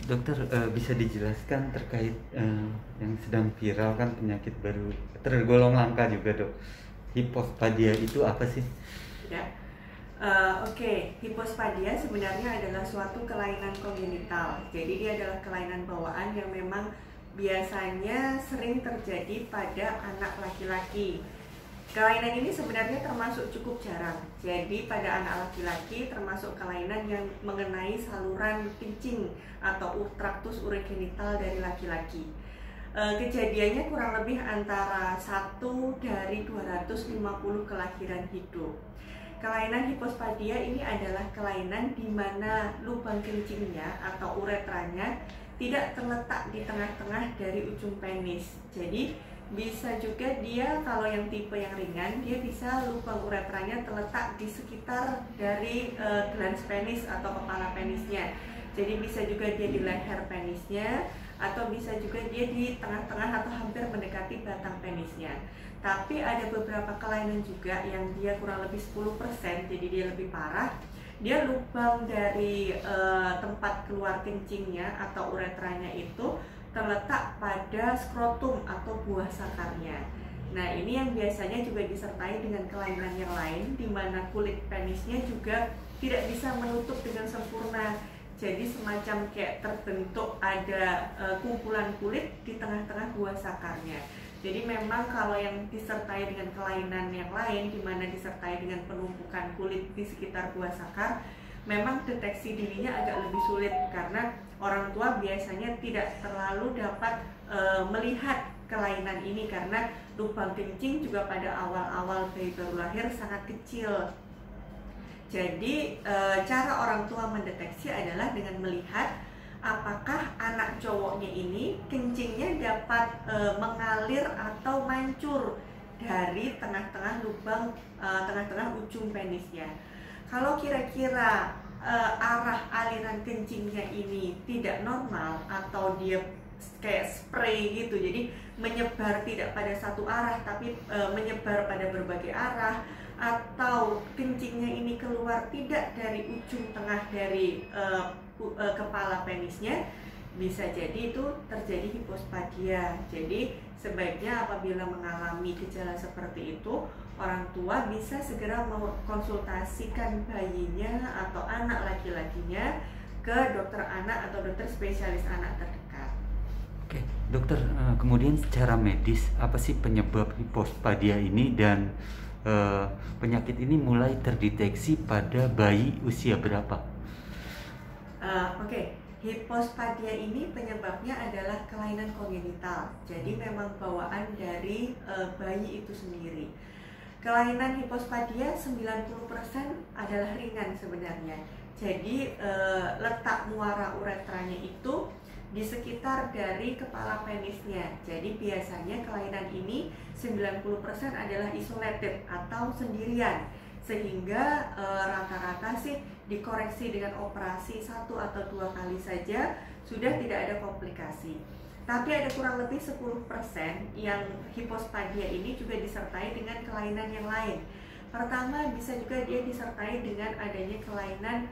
Dokter, bisa dijelaskan terkait yang sedang viral kan penyakit baru tergolong langka juga dok, hipospadia itu apa sih? Ya, oke. Hipospadia sebenarnya adalah suatu kelainan kongenital. Jadi dia adalah kelainan bawaan yang memang biasanya sering terjadi pada anak laki-laki. Kelainan ini sebenarnya termasuk cukup jarang. Jadi pada anak laki-laki termasuk kelainan yang mengenai saluran kencing atau traktus urogenital dari laki-laki. Kejadiannya kurang lebih antara 1 dari 250 kelahiran hidup. Kelainan hipospadia ini adalah kelainan di mana lubang kencingnya atau uretranya tidak terletak di tengah-tengah dari ujung penis. Jadi bisa juga dia, kalau yang tipe yang ringan, dia bisa lubang uretranya terletak di sekitar dari glans penis atau kepala penisnya. Jadi bisa juga dia di leher penisnya, atau bisa juga dia di tengah-tengah atau hampir mendekati batang penisnya. Tapi ada beberapa kelainan juga yang dia kurang lebih 10%, jadi dia lebih parah. Dia lubang dari tempat keluar kencingnya atau uretranya itu terletak pada skrotum atau buah sakarnya. Nah, ini yang biasanya juga disertai dengan kelainan yang lain, di mana kulit penisnya juga tidak bisa menutup dengan sempurna. Jadi semacam kayak terbentuk ada kumpulan kulit di tengah-tengah buah sakarnya. Jadi memang kalau yang disertai dengan kelainan yang lain, di mana disertai dengan penumpukan kulit di sekitar buah sakar, memang deteksi dininya agak lebih sulit karena orang tua biasanya tidak terlalu dapat melihat kelainan ini karena lubang kencing juga pada awal-awal bayi baru lahir sangat kecil. Jadi cara orang tua mendeteksi adalah dengan melihat apakah anak cowoknya ini kencingnya dapat mengalir atau mancur dari tengah-tengah lubang, tengah-tengah ujung penisnya. Kalau kira-kira arah aliran kencingnya ini tidak normal atau dia kayak spray gitu, jadi menyebar tidak pada satu arah tapi menyebar pada berbagai arah, atau kencingnya ini keluar tidak dari ujung tengah dari kepala penisnya, bisa jadi itu terjadi hipospadia. Jadi sebaiknya apabila mengalami gejala seperti itu, orang tua bisa segera mengkonsultasikan bayinya atau anak laki-lakinya ke dokter anak atau dokter spesialis anak terdekat. Oke, dokter, kemudian secara medis apa sih penyebab hipospadia ini dan penyakit ini mulai terdeteksi pada bayi usia berapa? Oke. Hipospadia ini penyebabnya adalah kelainan kongenital. Jadi memang bawaan dari bayi itu sendiri. Kelainan hipospadia 90% adalah ringan sebenarnya. Jadi letak muara uretranya itu di sekitar dari kepala penisnya. Jadi biasanya kelainan ini 90% adalah isolated atau sendirian, sehingga rata-rata sih dikoreksi dengan operasi 1 atau 2 kali saja sudah tidak ada komplikasi. Tapi ada kurang lebih 10% yang hipospadia ini juga disertai dengan kelainan yang lain. Pertama, bisa juga dia disertai dengan adanya kelainan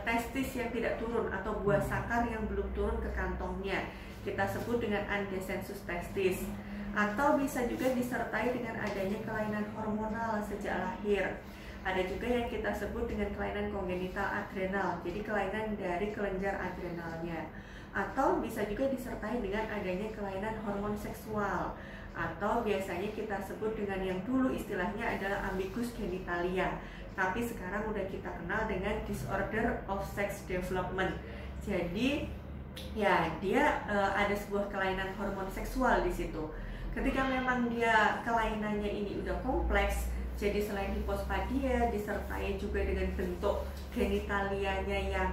testis yang tidak turun atau buah sakar yang belum turun ke kantongnya. Kita sebut dengan undescensus testis. Atau bisa juga disertai dengan adanya kelainan hormonal sejak lahir. Ada juga yang kita sebut dengan kelainan kongenital adrenal, jadi kelainan dari kelenjar adrenalnya. Atau bisa juga disertai dengan adanya kelainan hormon seksual, atau biasanya kita sebut dengan yang dulu istilahnya adalah ambiguous genitalia, tapi sekarang udah kita kenal dengan disorder of sex development. Jadi ya dia ada sebuah kelainan hormon seksual di situ. Ketika memang dia kelainannya ini udah kompleks, jadi selain hipospadia disertai juga dengan bentuk genitalianya yang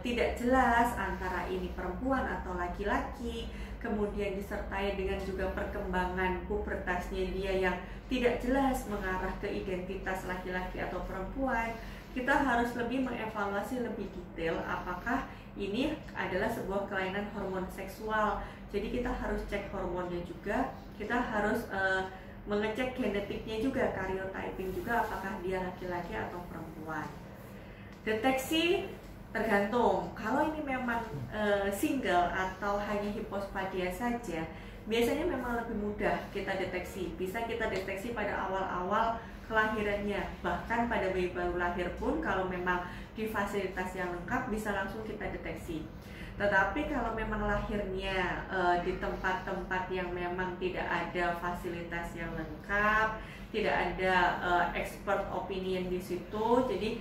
tidak jelas antara ini perempuan atau laki-laki, kemudian disertai dengan juga perkembangan pubertasnya dia yang tidak jelas mengarah ke identitas laki-laki atau perempuan. Kita harus lebih mengevaluasi lebih detail apakah ini adalah sebuah kelainan hormon seksual. Jadi kita harus cek hormonnya juga, kita harus mengecek genetiknya juga, karyotyping juga apakah dia laki-laki atau perempuan. Deteksi Tergantung, kalau ini memang single atau hanya hipospadia saja, biasanya memang lebih mudah kita deteksi. Bisa kita deteksi pada awal-awal kelahirannya, bahkan pada bayi baru lahir pun kalau memang di fasilitas yang lengkap bisa langsung kita deteksi. Tetapi kalau memang lahirnya di tempat-tempat yang memang tidak ada fasilitas yang lengkap, tidak ada expert opinion di situ, jadi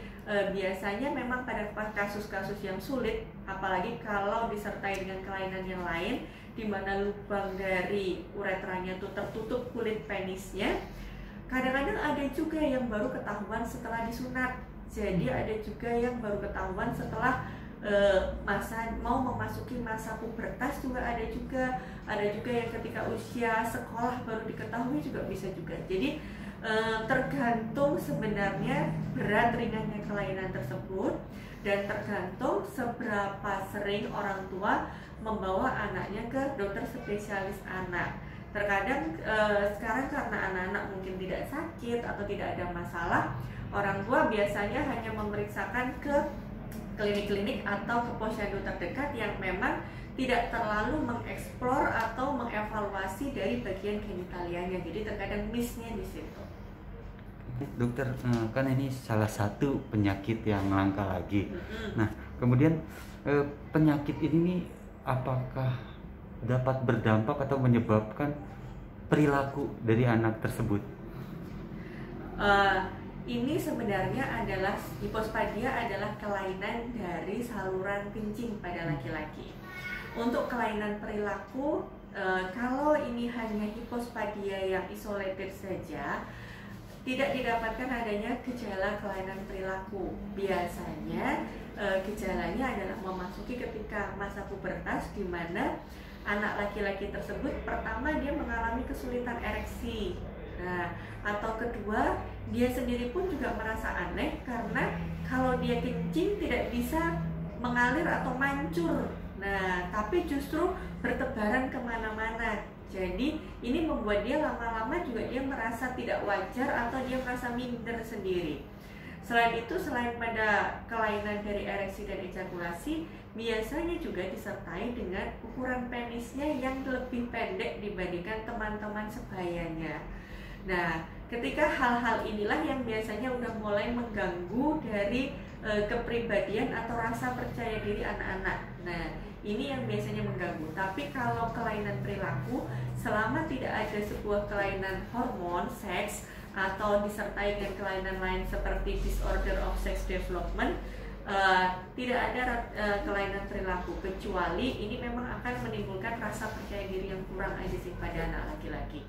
biasanya memang pada kasus-kasus yang sulit, apalagi kalau disertai dengan kelainan yang lain, di mana lubang dari uretranya itu tertutup kulit penisnya. Kadang-kadang ada juga yang baru ketahuan setelah disunat. Jadi ada juga yang baru ketahuan setelah mau memasuki masa pubertas juga ada juga yang ketika usia sekolah baru diketahui juga bisa juga. Jadi tergantung sebenarnya berat ringannya kelainan tersebut dan tergantung seberapa sering orang tua membawa anaknya ke dokter spesialis anak. Terkadang sekarang karena anak-anak mungkin tidak sakit atau tidak ada masalah, orang tua biasanya hanya memeriksakan ke klinik-klinik atau ke posyandu terdekat yang memang tidak terlalu mengeksplor atau mengevaluasi dari bagian genitalianya. Jadi terkadang miss-nya di situ. Dokter, kan ini salah satu penyakit yang langka lagi. Nah, kemudian penyakit ini nih, apakah dapat berdampak atau menyebabkan perilaku dari anak tersebut? Ini sebenarnya adalah hipospadia adalah kelainan dari saluran kencing pada laki-laki. Untuk kelainan perilaku, kalau ini hanya hipospadia yang isolated saja, tidak didapatkan adanya gejala kelainan perilaku. Biasanya gejalanya adalah memasuki ketika masa pubertas, di mana anak laki-laki tersebut pertama dia mengalami kesulitan ereksi. Nah, atau kedua, dia sendiri pun juga merasa aneh karena kalau dia kencing tidak bisa mengalir atau mancur. Nah, tapi justru bertebaran kemana-mana. Jadi ini membuat dia lama-lama juga dia merasa tidak wajar atau dia merasa minder sendiri. Selain itu, selain pada kelainan dari ereksi dan ejakulasi, biasanya juga disertai dengan ukuran penisnya yang lebih pendek dibandingkan teman-teman sebayanya. Nah, ketika hal-hal inilah yang biasanya udah mulai mengganggu dari kepribadian atau rasa percaya diri anak-anak. Nah, ini yang biasanya mengganggu. Tapi kalau kelainan perilaku, selama tidak ada sebuah kelainan hormon, seks, atau disertai dengan kelainan lain seperti disorder of sex development, tidak ada kelainan perilaku, kecuali ini memang akan menimbulkan rasa percaya diri yang kurang aja sih pada anak laki-laki.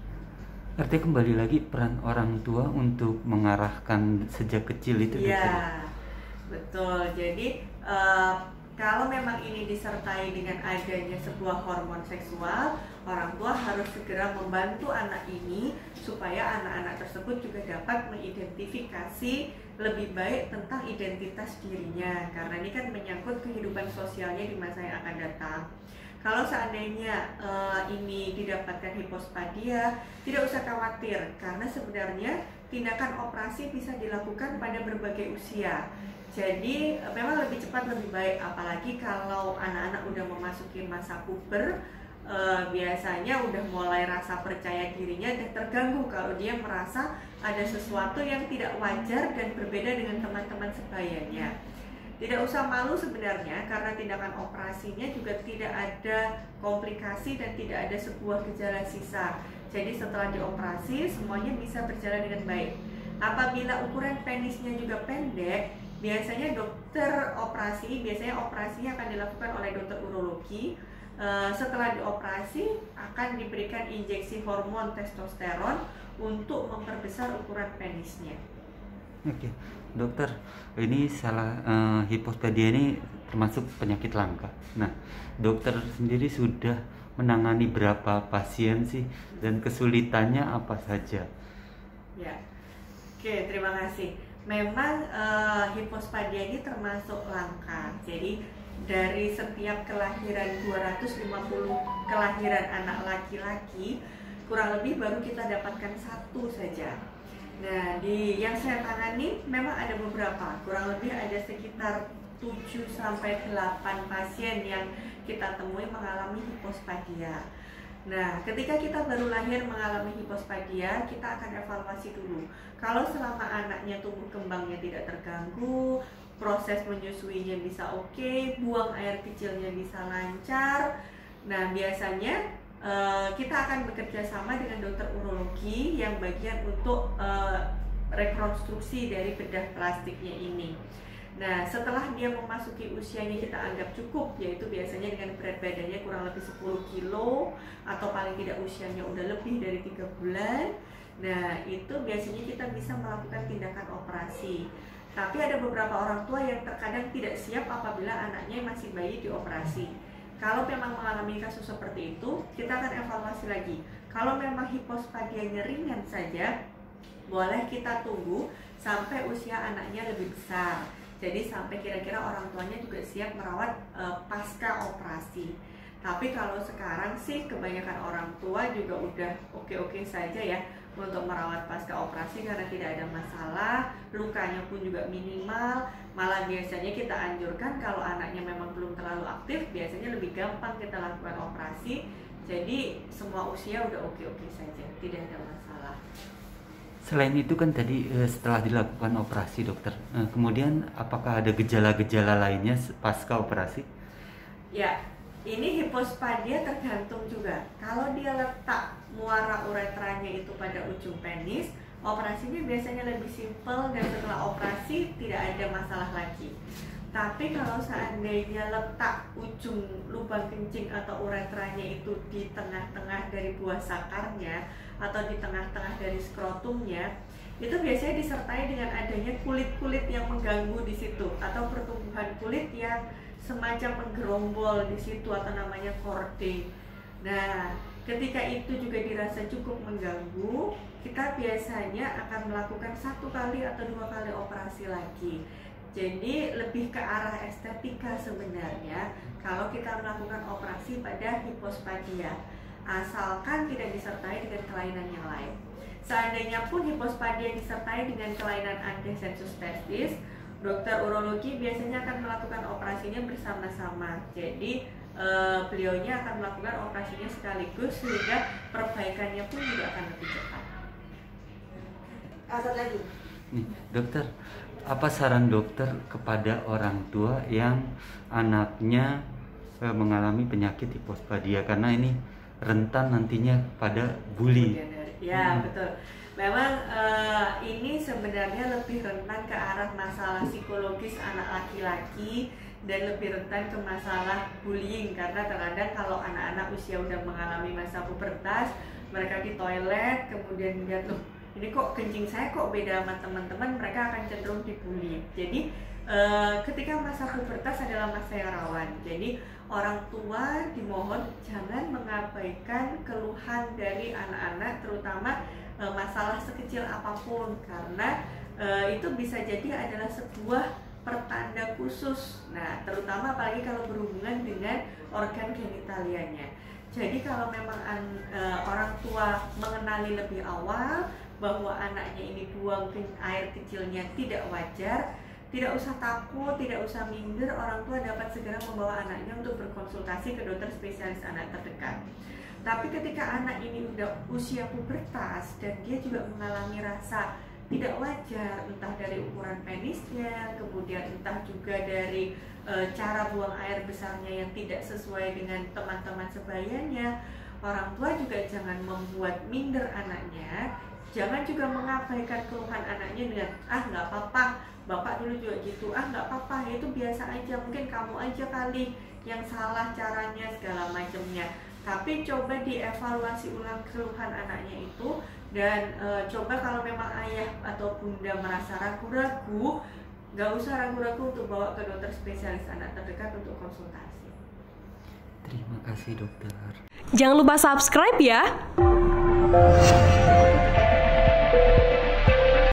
Artinya kembali lagi peran orang tua untuk mengarahkan sejak kecil itu. Iya, betul. Jadi kalau memang ini disertai dengan adanya sebuah hormon seksual, orang tua harus segera membantu anak ini supaya anak-anak tersebut juga dapat mengidentifikasi lebih baik tentang identitas dirinya, karena ini kan menyangkut kehidupan sosialnya di masa yang akan datang. Kalau seandainya ini didapatkan hipospadia, tidak usah khawatir karena sebenarnya tindakan operasi bisa dilakukan pada berbagai usia. Jadi memang lebih cepat lebih baik, apalagi kalau anak-anak udah memasuki masa puber, biasanya udah mulai rasa percaya dirinya dan terganggu kalau dia merasa ada sesuatu yang tidak wajar dan berbeda dengan teman-teman sebayanya. Tidak usah malu sebenarnya, karena tindakan operasinya juga tidak ada komplikasi dan tidak ada sebuah gejala sisa. Jadi setelah dioperasi semuanya bisa berjalan dengan baik. Apabila ukuran penisnya juga pendek, biasanya operasinya akan dilakukan oleh dokter urologi. Setelah dioperasi akan diberikan injeksi hormon testosteron untuk memperbesar ukuran penisnya. Oke, dokter, ini hipospadia ini termasuk penyakit langka. Nah, dokter sendiri sudah menangani berapa pasien sih dan kesulitannya apa saja? Ya, oke, terima kasih. Memang hipospadia ini termasuk langka. Jadi dari setiap kelahiran 250 kelahiran anak laki-laki, kurang lebih baru kita dapatkan satu saja. Nah, yang saya tangani memang ada beberapa, kurang lebih ada sekitar 7-8 pasien yang kita temui mengalami hipospadia. Nah, ketika kita baru lahir mengalami hipospadia, kita akan evaluasi dulu. Kalau selama anaknya tumbuh kembangnya tidak terganggu, proses menyusuinya bisa oke, buang air kecilnya bisa lancar. Nah, biasanya kita akan bekerja sama dengan dokter urologi yang bagian untuk rekonstruksi dari bedah plastiknya ini. Nah, setelah dia memasuki usianya kita anggap cukup, yaitu biasanya dengan berat badannya kurang lebih 10 kilo atau paling tidak usianya udah lebih dari 3 bulan. Nah, itu biasanya kita bisa melakukan tindakan operasi. Tapi ada beberapa orang tua yang terkadang tidak siap apabila anaknya masih bayi dioperasi. Kalau memang mengalami kasus seperti itu, kita akan evaluasi lagi. Kalau memang hipospadianya ringan saja, boleh kita tunggu sampai usia anaknya lebih besar. Jadi sampai kira-kira orang tuanya juga siap merawat pasca operasi. Tapi kalau sekarang sih kebanyakan orang tua juga udah oke-oke saja ya untuk merawat pasca operasi karena tidak ada masalah, lukanya pun juga minimal. Malah biasanya kita anjurkan kalau anaknya memang belum terlalu aktif, biasanya lebih gampang kita lakukan operasi. Jadi semua usia udah oke-oke saja, tidak ada masalah. Selain itu kan tadi setelah dilakukan operasi dokter, kemudian apakah ada gejala-gejala lainnya pasca operasi? Ya, ini hipospadia tergantung juga. Kalau dia letak muara uretranya itu pada ujung penis, operasinya biasanya lebih simpel dan setelah operasi tidak ada masalah lagi. Tapi kalau seandainya letak ujung lubang kencing atau uretranya itu di tengah-tengah dari buah sakarnya atau di tengah-tengah dari skrotumnya, itu biasanya disertai dengan adanya kulit-kulit yang mengganggu di situ atau pertumbuhan kulit yang semacam menggerombol di situ atau namanya cording. Nah, ketika itu juga dirasa cukup mengganggu, kita biasanya akan melakukan 1 kali atau 2 kali operasi lagi. Jadi lebih ke arah estetika sebenarnya kalau kita melakukan operasi pada hipospadia, asalkan tidak disertai dengan kelainan yang lain. Seandainya pun hipospadia disertai dengan kelainan andesensus testis, dokter urologi biasanya akan melakukan operasinya bersama-sama. Jadi beliaunya akan melakukan operasinya sekaligus sehingga perbaikannya pun juga akan lebih cepat. Satu lagi. Nih, dokter, apa saran dokter kepada orang tua yang anaknya mengalami penyakit hipospadia karena ini rentan nantinya pada bully? Ya, betul. Memang ini sebenarnya lebih rentan ke arah masalah psikologis anak laki-laki dan lebih rentan ke masalah bullying karena terkadang kalau anak-anak usia udah mengalami masa pubertas, mereka di toilet kemudian lihat loh, ini kok kencing saya kok beda sama teman-teman, mereka akan cenderung dibully. Jadi ketika masa pubertas adalah masa yang rawan. Jadi orang tua dimohon jangan mengabaikan keluhan dari anak-anak, terutama masalah sekecil apapun, karena itu bisa jadi adalah sebuah pertanda khusus. Nah, terutama apalagi kalau berhubungan dengan organ genitalianya. Jadi kalau memang orang tua mengenali lebih awal bahwa anaknya ini buang air kecilnya tidak wajar, tidak usah takut, tidak usah minder, orang tua dapat segera membawa anaknya untuk berkonsultasi ke dokter spesialis anak terdekat. Tapi ketika anak ini udah usia pubertas dan dia juga mengalami rasa tidak wajar, entah dari ukuran penisnya, kemudian entah juga dari cara buang air besarnya yang tidak sesuai dengan teman-teman sebayanya, orang tua juga jangan membuat minder anaknya. Jangan juga mengabaikan keluhan anaknya dengan nggak apa-apa, bapak dulu juga gitu, nggak apa-apa, itu biasa aja, mungkin kamu aja kali yang salah caranya segala macamnya. Tapi coba dievaluasi ulang keluhan anaknya itu dan coba kalau memang ayah atau bunda merasa ragu-ragu, nggak usah ragu-ragu untuk bawa ke dokter spesialis anak terdekat untuk konsultasi. Terima kasih dokter. Jangan lupa subscribe ya.